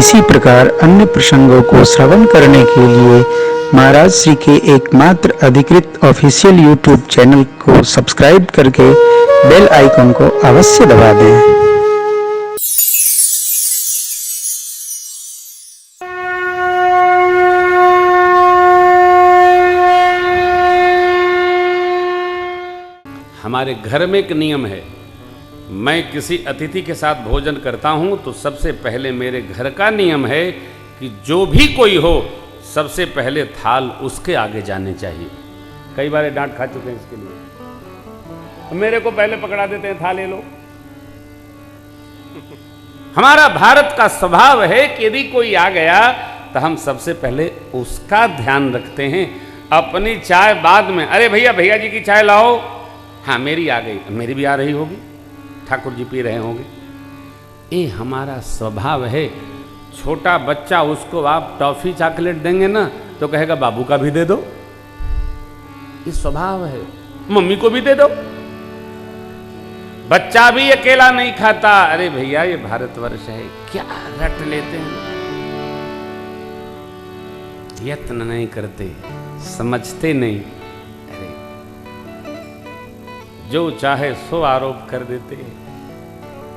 इसी प्रकार अन्य प्रसंगों को श्रवण करने के लिए महाराज श्री के एकमात्र अधिकृत ऑफिशियल यूट्यूब चैनल को सब्सक्राइब करके बेल आइकन को अवश्य दबा दें। हमारे घर में एक नियम है, मैं किसी अतिथि के साथ भोजन करता हूं तो सबसे पहले मेरे घर का नियम है कि जो भी कोई हो सबसे पहले थाल उसके आगे जाने चाहिए। कई बार डांट खा चुके हैं इसके लिए, मेरे को पहले पकड़ा देते हैं थाल ले लो। हमारा भारत का स्वभाव है कि यदि कोई आ गया तो हम सबसे पहले उसका ध्यान रखते हैं, अपनी चाय बाद में। अरे भैया, भैया जी की चाय लाओ। हाँ, मेरी आ गई, मेरी भी आ रही होगी, ठाकुर जी पी रहे होंगे। ये हमारा स्वभाव है। छोटा बच्चा, उसको आप टॉफी चॉकलेट देंगे ना तो कहेगा बाबू का भी दे दो। ये स्वभाव है। मम्मी को भी दे दो। बच्चा भी अकेला नहीं खाता। अरे भैया, ये भारतवर्ष है, क्या रट लेते हैं, यत्न नहीं करते, समझते नहीं। जो चाहे सो आरोप कर देते।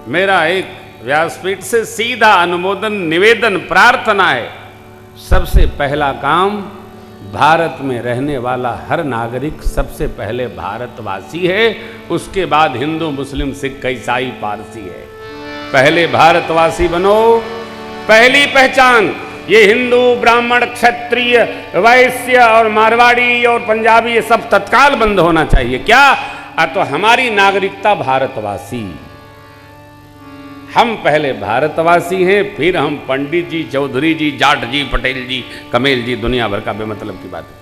मेरा एक व्यासपीठ से सीधा अनुमोदन, निवेदन, प्रार्थना है। सबसे पहला काम, भारत में रहने वाला हर नागरिक सबसे पहले भारतवासी है, उसके बाद हिंदू, मुस्लिम, सिख, ईसाई, पारसी है। पहले भारतवासी बनो। पहली पहचान ये हिंदू, ब्राह्मण, क्षत्रिय, वैश्य और मारवाड़ी और पंजाबी, ये सब तत्काल बंद होना चाहिए। क्या? तो हमारी नागरिकता भारतवासी। हम पहले भारतवासी हैं, फिर हम पंडित जी, चौधरी जी, जाट जी, पटेल जी, कमेल जी, दुनिया भर का बेमतलब की बात है।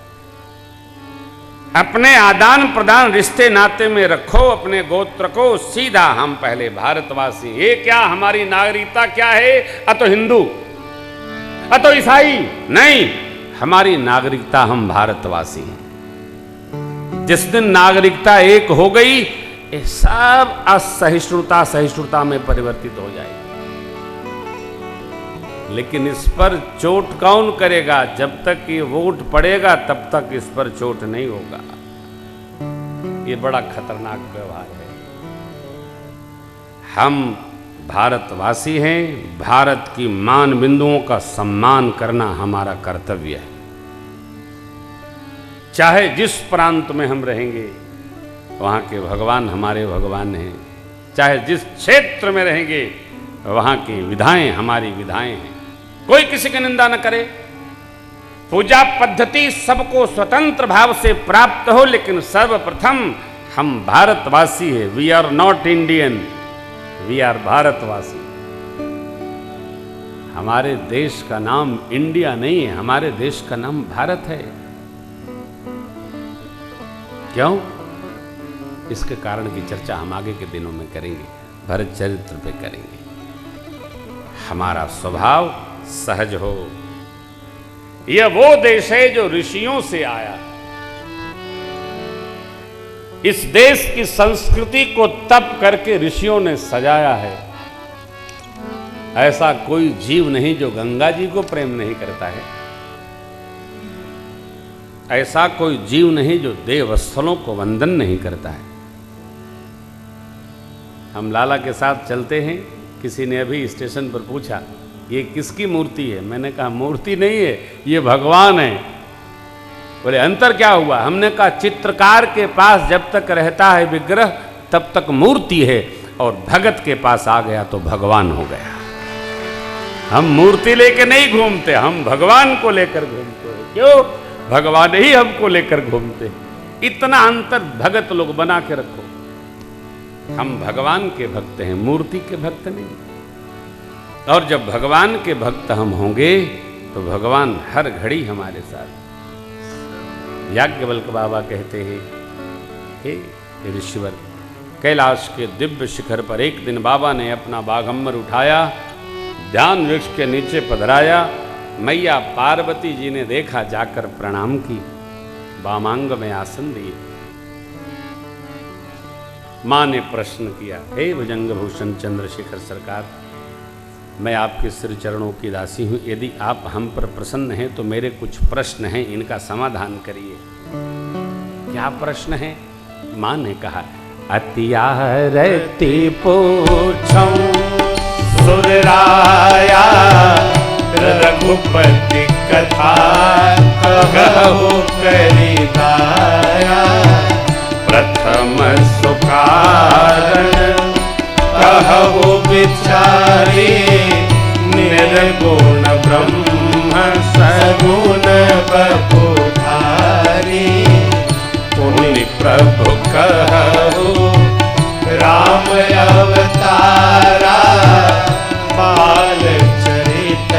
अपने आदान प्रदान रिश्ते नाते में रखो अपने गोत्र को। सीधा हम पहले भारतवासी। ये क्या हमारी नागरिकता क्या है? तो हिंदू, तो ईसाई नहीं, हमारी नागरिकता हम भारतवासी हैं। जिस दिन नागरिकता एक हो गई, ये सब असहिष्णुता सहिष्णुता में परिवर्तित हो जाएगी। लेकिन इस पर चोट कौन करेगा? जब तक ये वोट पड़ेगा तब तक इस पर चोट नहीं होगा। ये बड़ा खतरनाक व्यवहार है। हम भारतवासी हैं। भारत की मान बिंदुओं का सम्मान करना हमारा कर्तव्य है। चाहे जिस प्रांत में हम रहेंगे वहाँ के भगवान हमारे भगवान हैं, चाहे जिस क्षेत्र में रहेंगे वहाँ की विधाएं हमारी विधाएं हैं। कोई किसी की निंदा न करे। पूजा पद्धति सबको स्वतंत्र भाव से प्राप्त हो, लेकिन सर्वप्रथम हम भारतवासी हैं। We are not Indian, we are भारतवासी। हमारे देश का नाम इंडिया नहीं है, हमारे देश का नाम भारत है। क्यों? इसके कारण की चर्चा हम आगे के दिनों में करेंगे, भरत चरित्र पे करेंगे। हमारा स्वभाव सहज हो। यह वो देश है जो ऋषियों से आया। इस देश की संस्कृति को तप करके ऋषियों ने सजाया है। ऐसा कोई जीव नहीं जो गंगा जी को प्रेम नहीं करता है। ऐसा कोई जीव नहीं जो देवस्थलों को वंदन नहीं करता है। हम लाला के साथ चलते हैं। किसी ने अभी स्टेशन पर पूछा, ये किसकी मूर्ति है? मैंने कहा मूर्ति नहीं है, ये भगवान है। बोले अंतर क्या हुआ? हमने कहा चित्रकार के पास जब तक रहता है विग्रह तब तक मूर्ति है, और भगत के पास आ गया तो भगवान हो गया। हम मूर्ति लेके नहीं घूमते, हम भगवान को लेकर घूमते हैं। क्यों? भगवान ही हमको लेकर घूमते। इतना अंतर भगत लोग बना के रखो। हम भगवान के भक्त हैं, मूर्ति के भक्त नहीं। और जब भगवान के भक्त हम होंगे तो भगवान हर घड़ी हमारे साथ। याज्ञवल्क्य बाबा कहते हैं, हे ऋषिवर, कैलाश के दिव्य शिखर पर एक दिन बाबा ने अपना बागंबर उठाया, ध्यान वृक्ष के नीचे पधराया। मैया पार्वती जी ने देखा, जाकर प्रणाम की, वामांग में आसन दिए। मां ने प्रश्न किया, हे भुजंग भूषण चंद्रशेखर सरकार, मैं आपके श्री चरणों की दासी हूँ, यदि आप हम पर प्रसन्न हैं तो मेरे कुछ प्रश्न हैं, इनका समाधान करिए। क्या प्रश्न है? माँ ने कहा, अतियारती पूछूं सुरराया, रघुपति कथा कहु करी दाया, प्रथम सुकारण कहु विचारी, निर्गुण ब्रह्म सगुण बपुधारी, पुनि प्रभु कहु राम अवतारा, बाल चरित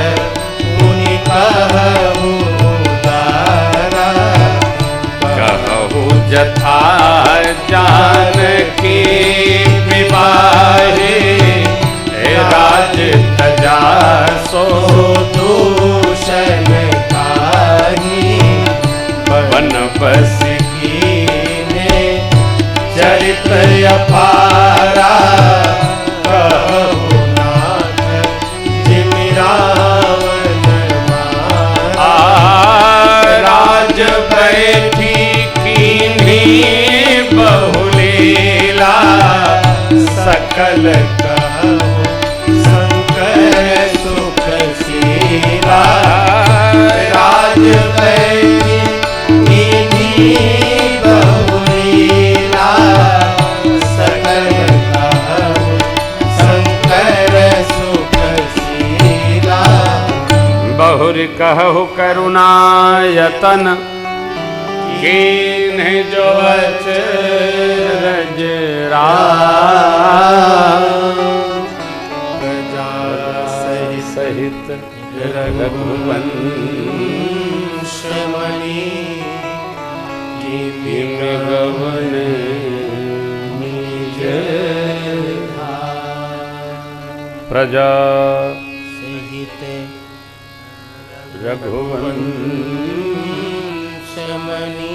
मुनि कहु उदारा, कहु जथा जानकी विवाहे, राज तजा सो दूषण काही, वन बस कीने चरित अपारा, कहु नाथ जिमि रावण मारा, राज बैठी कीन्ही बहुलीला, सकल कहु शंकर सुख शीला, राज बैठी कीन्ही बहुलीला, सकल कहु शंकर सुख शीला, बहुरि कहु करुणायतन, कीन्ह जो अचरज प्रजा सहित रघुवंश मणि, गवन निज प्रजा सहित रघुवंश मणि,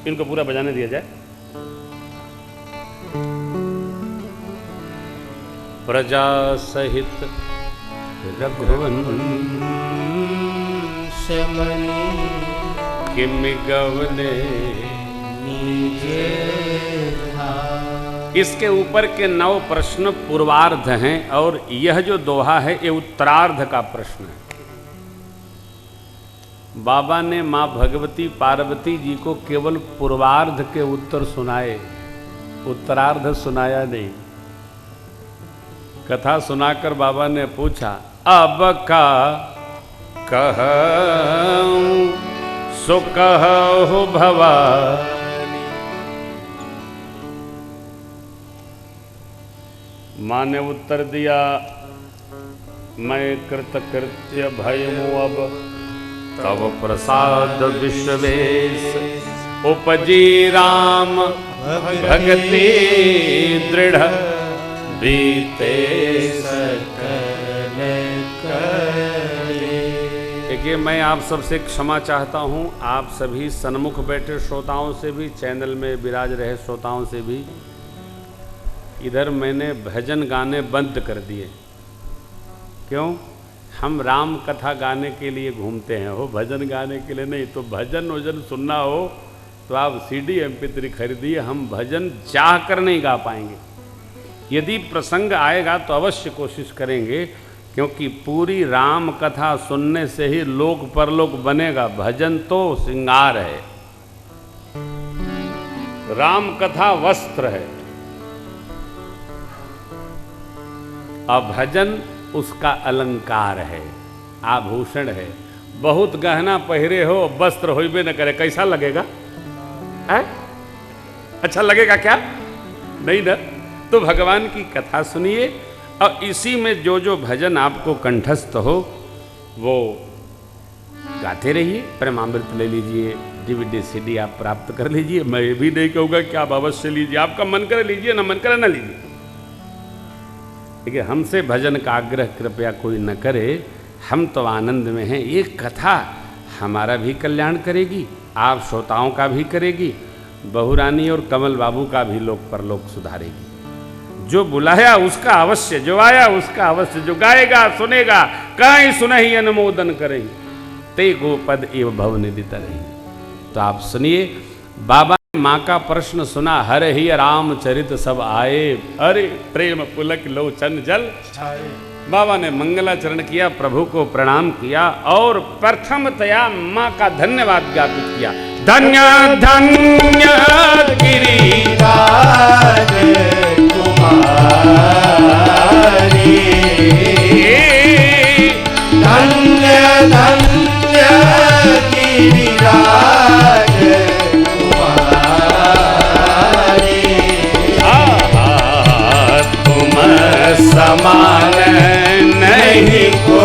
इनको पूरा बजाने दिया जाए। प्रजा सहित रघुवंश मणि, किमि गवने निज धाम। इसके ऊपर के 9 प्रश्न पूर्वार्ध हैं और यह जो दोहा है ये उत्तरार्ध का प्रश्न है। बाबा ने माँ भगवती पार्वती जी को केवल पूर्वार्ध के उत्तर सुनाए, उत्तरार्ध सुनाया नहीं। कथा सुनाकर बाबा ने पूछा, अब का कहूं सो कहु भवानी। माँ ने उत्तर दिया, मैं कृतकृत्य भयमु अब, तब प्रसाद विश्वेश उपजी राम भगति दृढ़, बीते सकल कले। देखिए, मैं आप सबसे क्षमा चाहता हूँ, आप सभी सन्मुख बैठे श्रोताओं से भी, चैनल में विराज रहे श्रोताओं से भी। इधर मैंने भजन गाने बंद कर दिए। क्यों? हम राम कथा गाने के लिए घूमते हैं, हो भजन गाने के लिए नहीं। तो भजन वजन सुनना हो तो आप CD MP3 खरीदिए। हम भजन चाह कर नहीं गा पाएंगे। यदि प्रसंग आएगा तो अवश्य कोशिश करेंगे, क्योंकि पूरी राम कथा सुनने से ही लोक परलोक बनेगा। भजन तो श्रृंगार है, राम कथा वस्त्र है, और भजन उसका अलंकार है, आभूषण है। बहुत गहना पहरे हो, वस्त्र होइबे न करे, कैसा लगेगा? है? अच्छा लगेगा क्या? नहीं ना। तो भगवान की कथा सुनिए और इसी में जो जो भजन आपको कंठस्थ हो वो गाते रहिए। प्रेमामृत ले लीजिए, DVD CD आप प्राप्त कर लीजिए। मैं ये भी नहीं कहूँगा कि आप अवश्य लीजिए, आपका मन करे लीजिए, ना मन करे ना लीजिए। देखिए, हमसे भजन का आग्रह कृपया कोई न करे, हम तो आनंद में हैं। ये कथा हमारा भी कल्याण करेगी, आप श्रोताओं का भी करेगी, बहू रानी और कमल बाबू का भी लोक परलोक सुधारेगी। जो बुलाया उसका अवश्य, जो आया उसका अवश्य, जो गाएगा सुनेगा, कहीं सुनहि अनुमोदन करें, ते गोपद एव भव निधि तरहि। तो आप सुनिए, बाबा ने माँ का प्रश्न सुना, हर ही रामचरित सब आए, अरे प्रेम पुलक लोचन जल। बाबा ने मंगलाचरण किया, प्रभु को प्रणाम किया और प्रथमतया माँ का धन्यवाद ज्ञापित किया। धन्य धन्य गिरिराज कुमारी, धन्य धन्य गिरिराज कुमारी, तुम समान नहीं को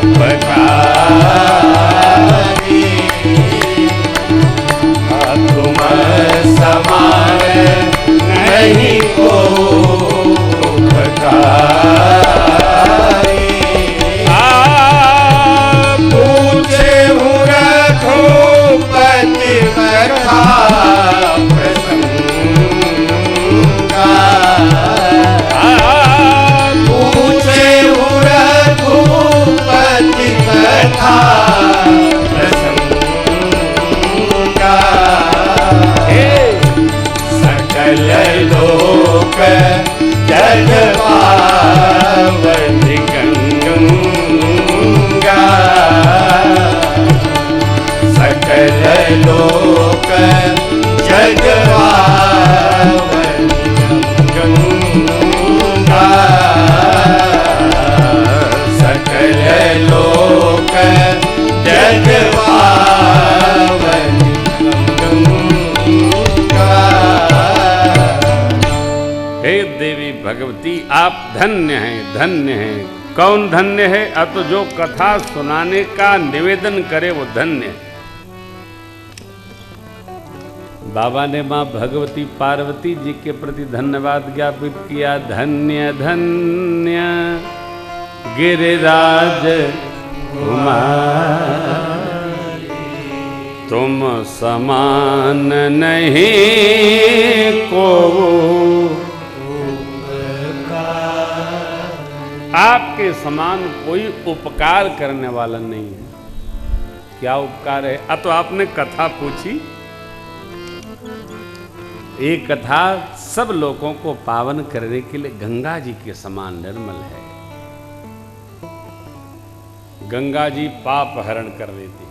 उपकारी, तुम समान नहीं को उपकारी। पूछे रघुपति कथा प्रसंगा, पूछे रघुपति कथा प्रसंगा, सकल लोक जग पावन गंगा, सकल लोक जग पावन गंगा, सकल लोक जग पावन गंगा। हे देवी भगवती, आप धन्य हैं, धन्य हैं। कौन धन्य है? अत जो कथा सुनाने का निवेदन करे वो धन्य है। बाबा ने मां भगवती पार्वती जी के प्रति धन्यवाद ज्ञापित किया। धन्य धन्य गिरिराज कुमारी, तुम समान नहीं को। आपके समान कोई उपकार करने वाला नहीं है। क्या उपकार है? तो आपने कथा पूछी। एक कथा सब लोगों को पावन करने के लिए गंगा जी के समान निर्मल है। गंगा जी पाप हरण कर देती,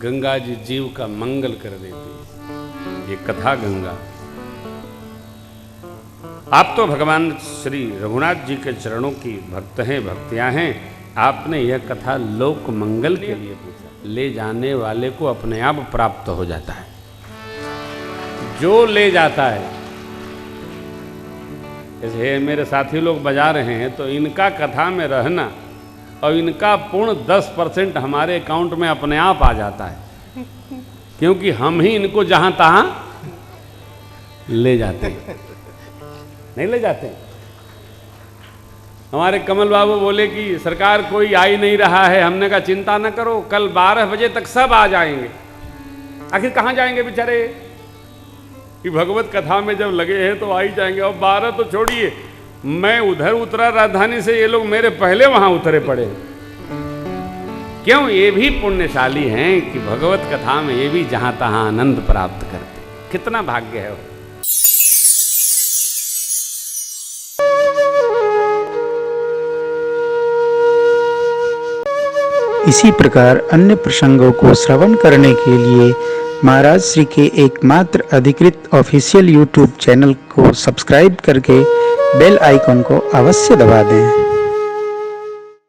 गंगा जी जीव का मंगल कर देती। ये कथा गंगा। आप तो भगवान श्री रघुनाथ जी के चरणों की भक्त हैं, भक्तियां हैं। आपने यह कथा लोक मंगल के लिए पूछा। ले जाने वाले को अपने आप प्राप्त हो जाता है। जो ले जाता है, जैसे मेरे साथी लोग बजा रहे हैं, तो इनका कथा में रहना और इनका पूर्ण 10% हमारे अकाउंट में अपने आप आ जाता है, क्योंकि हम ही इनको जहां तहां ले जाते हैं। नहीं ले जाते? हमारे कमल बाबू बोले कि सरकार कोई आ ही नहीं रहा है। हमने कहा चिंता न करो, कल 12 बजे तक सब आ जाएंगे। आखिर कहाँ जाएंगे बेचारे? कि भगवत कथा में जब लगे हैं तो आ ही जाएंगे। और 12 तो छोड़िए, मैं उधर उतरा राजधानी से, ये लोग मेरे पहले वहां उतरे पड़े। क्यों? ये भी पुण्यशाली हैं कि भगवत कथा में ये भी जहां तहां आनंद प्राप्त करते। कितना भाग्य है वो। इसी प्रकार अन्य प्रसंगों को श्रवण करने के लिए महाराज श्री के एकमात्र अधिकृत ऑफिशियल यूट्यूब चैनल को सब्सक्राइब करके बेल आइकन को अवश्य दबा दें।